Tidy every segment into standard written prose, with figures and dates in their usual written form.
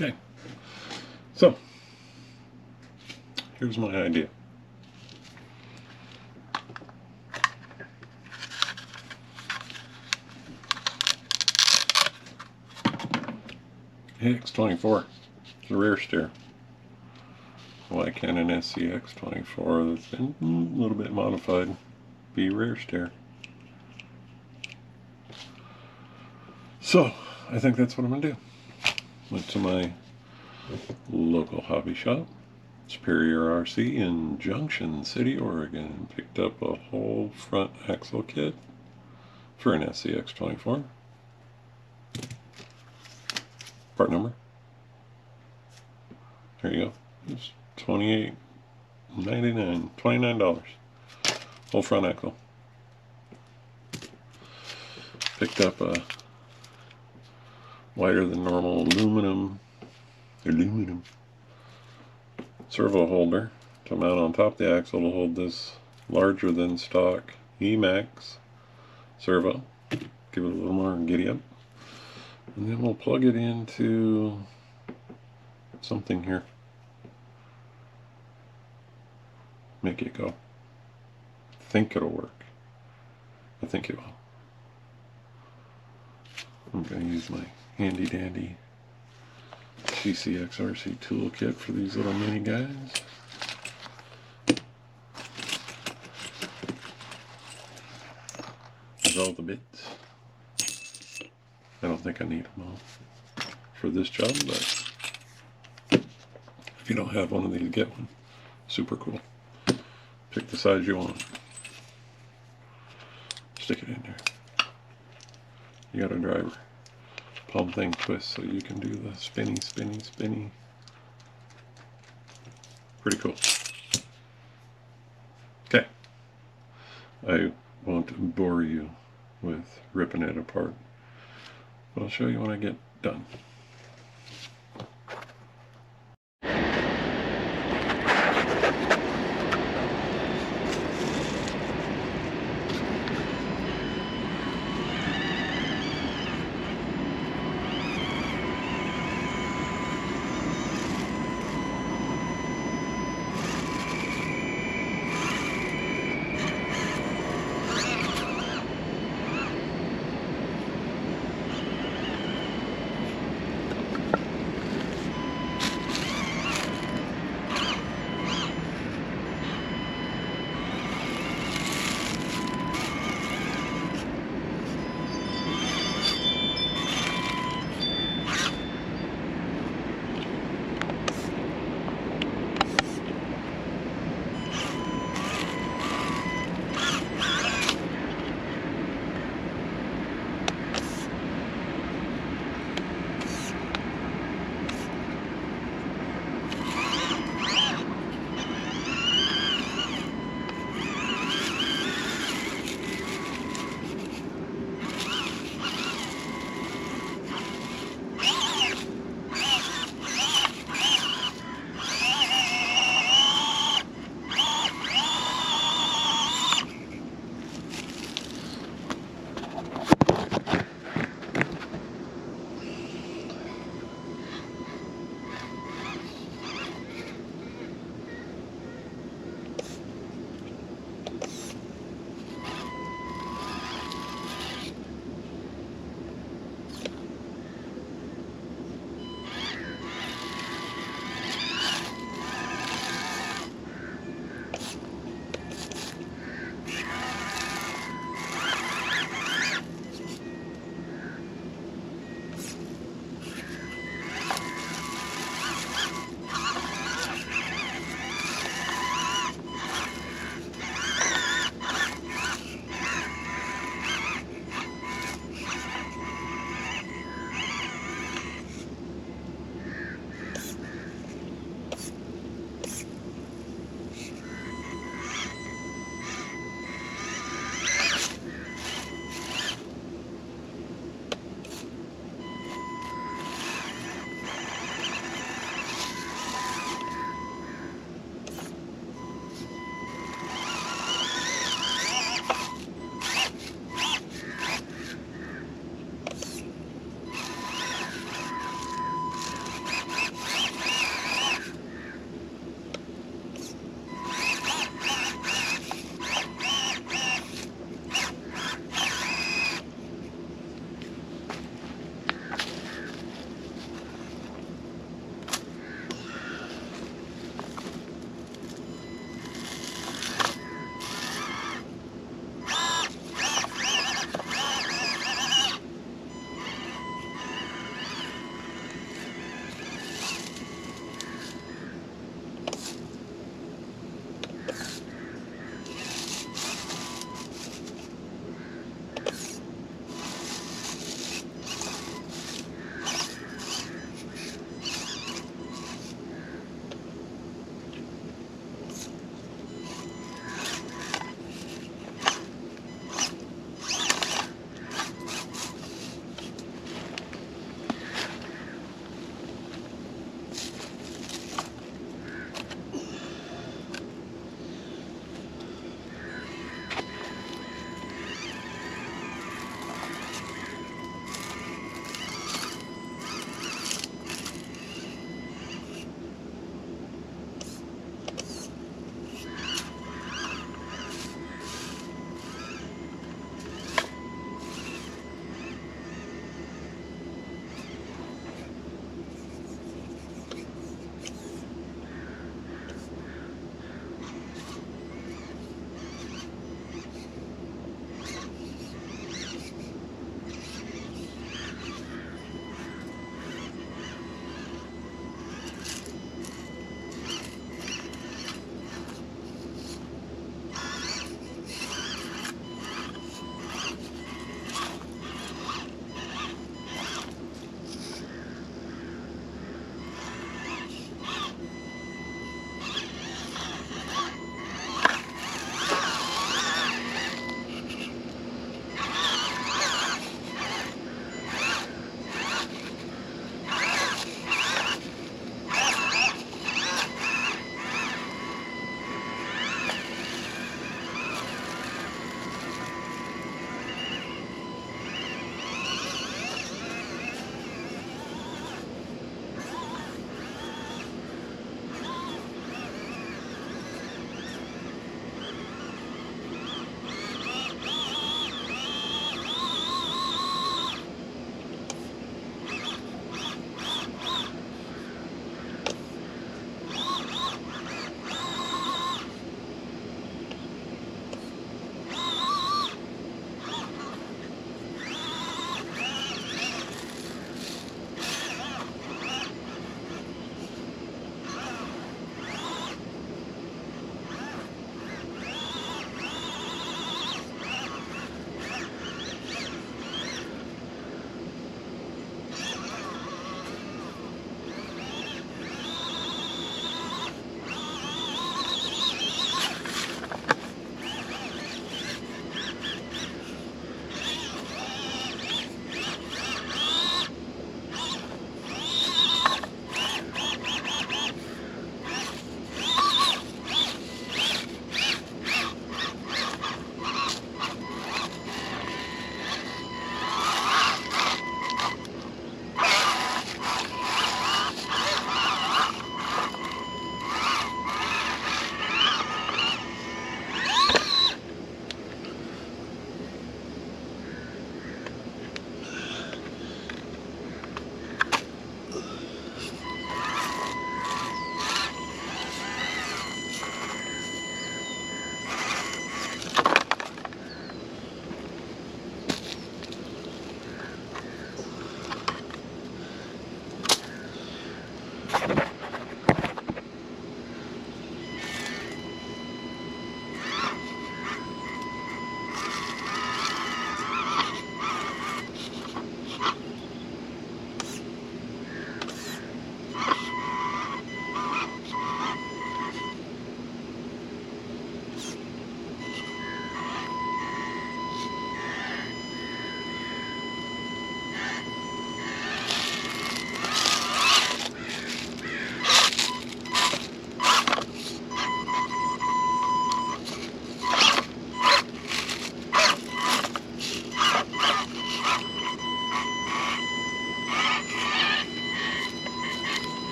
Okay, so here's my idea. AX24 is a rear steer. Why can't an SCX24 that's been a little bit modified be rear steer? So I think that's what I'm going to do. Went to my local hobby shop, Superior RC in Junction City, Oregon. Picked up a whole front axle kit for an SCX24. Part number. There you go. It's $28.99, $29. Whole front axle. Picked up a wider than normal aluminum servo holder to mount on top of the axle to hold this larger than stock Emax servo. Give it a little more giddy up. And then we'll plug it into something here. Make it go. I think it'll work. I think it will. I'm going to use my handy dandy GCX RC toolkit for these little mini guys. There's all the bits. I don't think I need them all for this job, but if you don't have one of these, get one. Super cool. Pick the size you want. Stick it in there. You got a driver. Palm thing twist so you can do the spinny. Pretty cool. Okay. I won't bore you with ripping it apart, but I'll show you when I get done.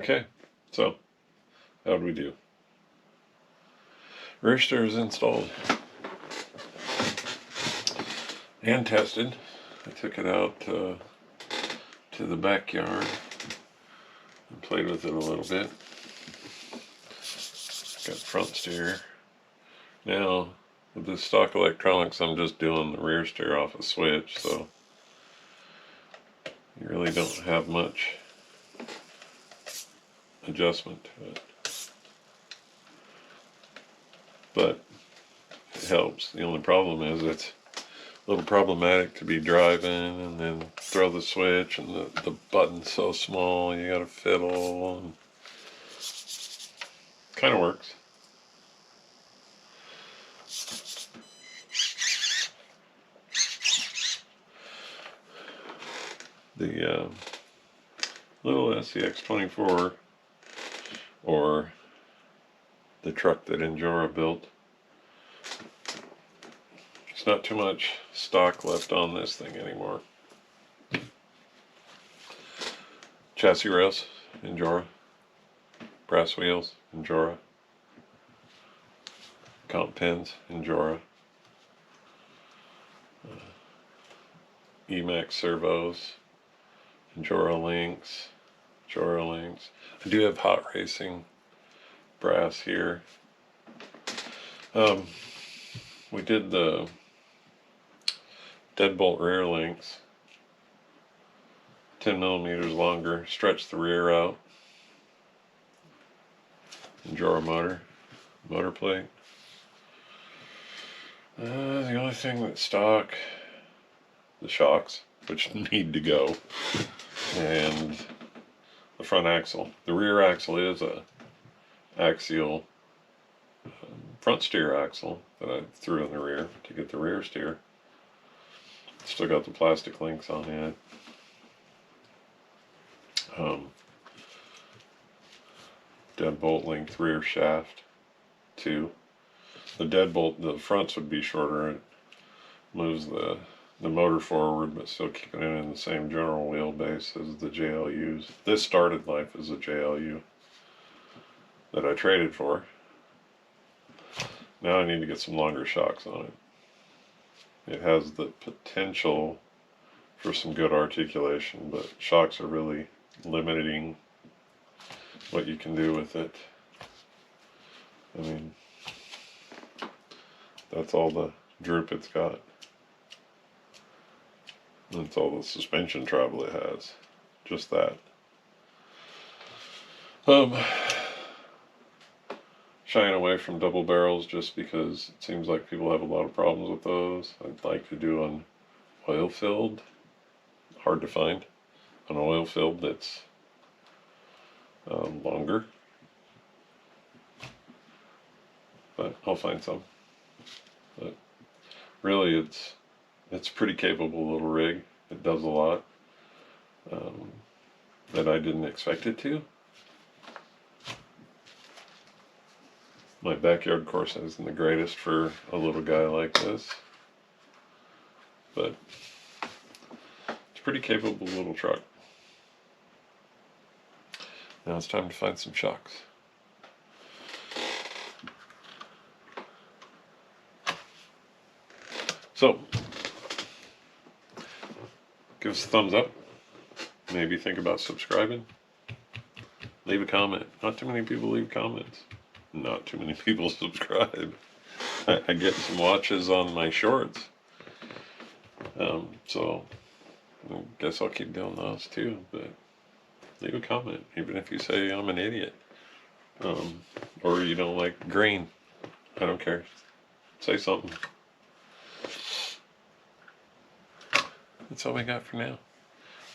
Okay, so how did we do? Rear steer is installed and tested. I took it out to the backyard and played with it a little bit. Got front steer. Now, with the stock electronics, I'm just doing the rear steer off a switch, so you really don't have much adjustment to it. But it helps. The only problem is it's a little problematic to be driving and then throw the switch and the button's so small, you gotta fiddle, and kind of works. The little SCX-24, or the truck that Endura built, there's not too much stock left on this thing anymore. Chassis rails, Endura. Brass wheels, Endura. Comp pins, Endura. Emax servos, Endura links. I do have hot racing brass here. We did the deadbolt rear links, 10 millimeters longer, stretched the rear out. Endura motor plate. The only thing that's stock, the shocks, which need to go, and the front axle. The rear axle is a Axial front steer axle that I threw in the rear to get the rear steer. Still got the plastic links on it. Deadbolt length rear shaft 2. The deadbolt, the fronts would be shorter. It moves the motor forward, but still keeping it in the same general wheelbase as the JLUs. This started life as a JLU that I traded for. Now I need to get some longer shocks on it. It has the potential for some good articulation, but shocks are really limiting what you can do with it. I mean, that's all the droop it's got. That's all the suspension travel it has. Just that. Shying away from double barrels just because it seems like people have a lot of problems with those. I'd like to do an oil filled. Hard to find. An oil filled that's longer. But I'll find some. But really it's a pretty capable little rig. It does a lot that I didn't expect it to. My backyard course isn't the greatest for a little guy like this, but it's a pretty capable little truck. Now it's time to find some shocks. So, give us a thumbs up. Maybe think about subscribing. Leave a comment. Not too many people leave comments. Not too many people subscribe. I get some watches on my shorts. So I guess I'll keep doing those too, but leave a comment, even if you say I'm an idiot. Or you don't like green. I don't care. Say something. That's all we got for now.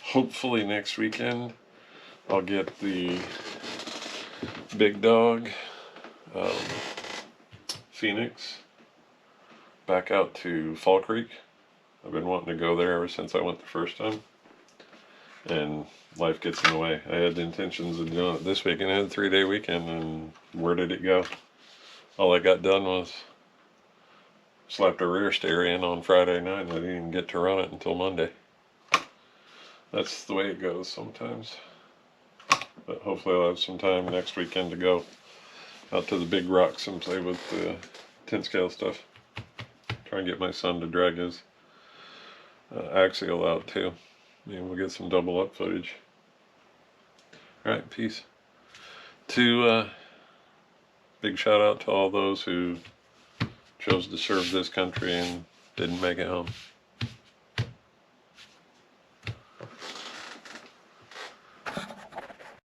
Hopefully next weekend I'll get the big dog Phoenix back out to Fall Creek. I've been wanting to go there ever since I went the first time, and life gets in the way. I had the intentions of doing it this weekend. I had a 3-day weekend, and where did it go? All I got done was slapped a rear steer in on Friday night, and I didn't even get to run it until Monday. That's the way it goes sometimes. But hopefully I'll have some time next weekend to go out to the big rocks and play with the 10 scale stuff. Try and get my son to drag his Axial out too. Maybe we'll get some double up footage. Alright, peace. Big shout out to all those who chose to serve this country and didn't make it home.